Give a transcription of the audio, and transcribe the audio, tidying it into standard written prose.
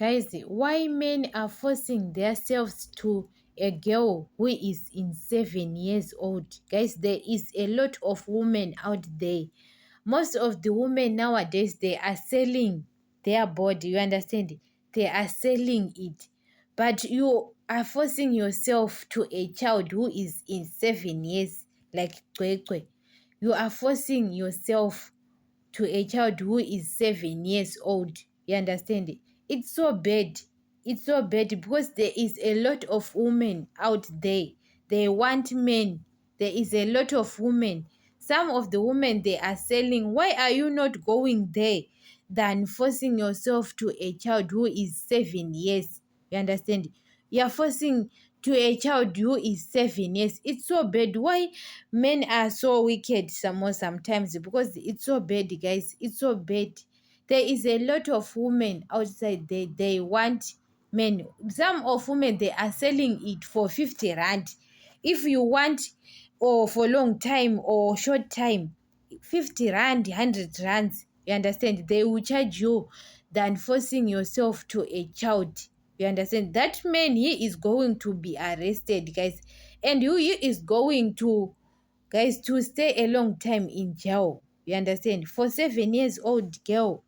Guys, why men are forcing themselves to a girl who is in 7 years old? Guys, there is a lot of women out there. Most of the women nowadays, they are selling their body. You understand? They are selling it. But you are forcing yourself to a child who is in 7 years, like Kwekwe. You are forcing yourself to a child who is 7 years old. You understand? It's so bad. It's so bad because there is a lot of women out there. They want men. There is a lot of women. Some of the women they are selling. Why are you not going there than forcing yourself to a child who is 7 years? You understand? You are forcing to a child who is 7 years. It's so bad. Why men are so wicked sometimes? Because it's so bad, guys. It's so bad. There is a lot of women outside. They want men. Some of women they are selling it for 50 rand. If you want, or for long time or short time, 50 rand, 100 rands. You understand? They will charge you than forcing yourself to a child. You understand? That man, he is going to be arrested, guys, and he is going to, guys, to stay a long time in jail. You understand? For 7 years old girl,